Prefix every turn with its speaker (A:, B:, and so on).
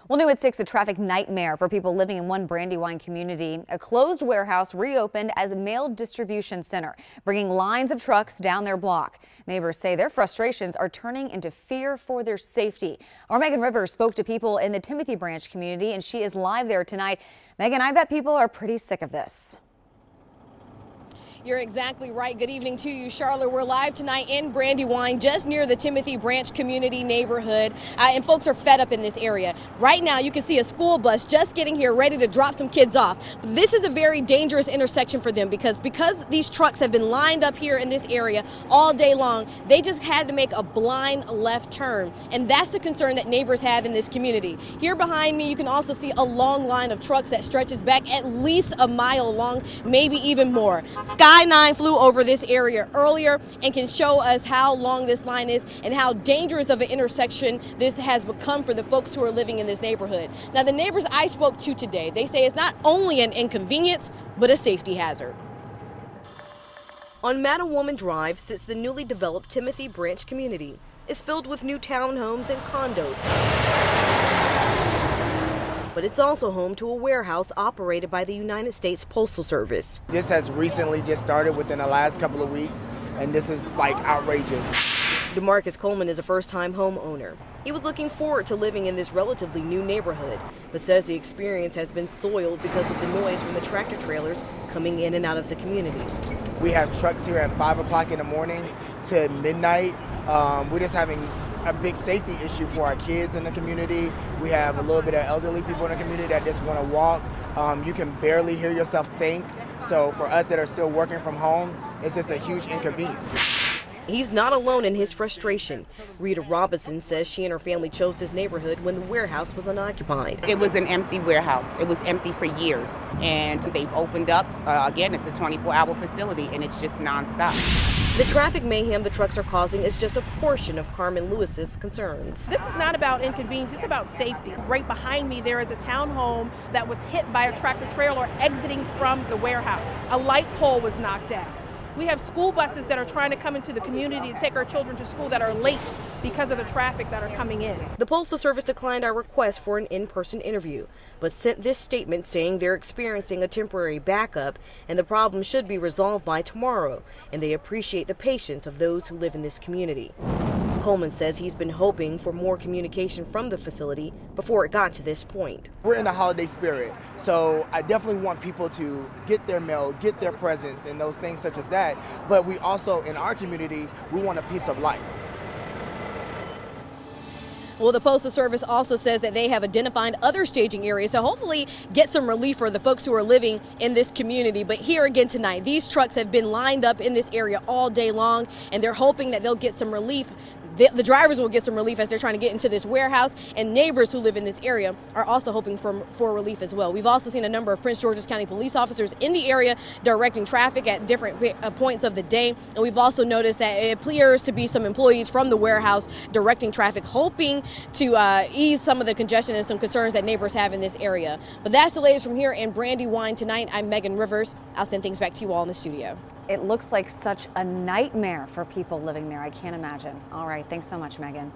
A: Well, new at 6, a traffic nightmare for people living in one Brandywine community. A closed warehouse reopened as a mail distribution center, bringing lines of trucks down their block. Neighbors say their frustrations are turning into fear for their safety. Our Megan Rivers spoke to people in the Timothy Branch community, and she is live there tonight. Megan, I bet people are pretty sick of this.
B: You're exactly right. Good evening to you, Charlotte. We're live tonight in Brandywine, just near the Timothy Branch community neighborhood, and folks are fed up in this area. Right now, you can see a school bus just getting here, ready to drop some kids off. But this is a very dangerous intersection for them because these trucks have been lined up here in this area all day long. They just had to make a blind left turn, and that's the concern that neighbors have in this community. Here behind me, you can also see a long line of trucks that stretches back at least a mile long, maybe even more. Sky 9 flew over this area earlier and can show us how long this line is and how dangerous of an intersection this has become for the folks who are living in this neighborhood. Now, the neighbors I spoke to today, they say it's not only an inconvenience, but a safety hazard. On Mattawoman Drive sits the newly developed Timothy Branch community. It's filled with new townhomes and condos, but it's also home to a warehouse operated by the United States Postal Service.
C: This has recently just started within the last couple of weeks, and this is like outrageous.
B: DeMarcus Coleman is a first-time homeowner. He was looking forward to living in this relatively new neighborhood, but says the experience has been soiled because of the noise from the tractor trailers coming in and out of the community.
C: We have trucks here at 5 o'clock in the morning to midnight. We're just having a big safety issue for our kids in the community. We have a little bit of elderly people in the community that just want to walk. You can barely hear yourself think. So for us that are still working from home, it's just a huge inconvenience.
B: He's not alone in his frustration. Rita Robinson says she and her family chose this neighborhood when the warehouse was unoccupied.
D: It was an empty warehouse. It was empty for years, and they've opened up. Again, it's a 24-hour facility, and it's just nonstop.
B: The traffic mayhem the trucks are causing is just a portion of Carmen Lewis's concerns.
E: This is not about inconvenience, it's about safety. Right behind me, there is a townhome that was hit by a tractor trailer exiting from the warehouse. A light pole was knocked down. We have school buses that are trying to come into the community to take our children to school that are late because of the traffic that are coming in.
B: The Postal Service declined our request for an in-person interview, but sent this statement saying they're experiencing a temporary backup and the problem should be resolved by tomorrow, and they appreciate the patience of those who live in this community. Coleman says he's been hoping for more communication from the facility before it got to this point.
C: We're in the holiday spirit, so I definitely want people to get their mail, get their presents, and those things such as that. But we also, in our community, we want a piece of life.
B: Well, the Postal Service also says that they have identified other staging areas to hopefully get some relief for the folks who are living in this community. But here again tonight, these trucks have been lined up in this area all day long, and they're hoping that they'll get some relief. The drivers will get some relief as they're trying to get into this warehouse, and neighbors who live in this area are also hoping for relief as well. We've also seen a number of Prince George's County police officers in the area directing traffic at different points of the day, and we've also noticed that it appears to be some employees from the warehouse directing traffic, hoping to ease some of the congestion and some concerns that neighbors have in this area. But that's the latest from here in Brandywine tonight. I'm Megan Rivers. I'll send things back to you all in the studio.
A: It looks like such a nightmare for people living there. I can't imagine. All right. Thanks so much, Megan.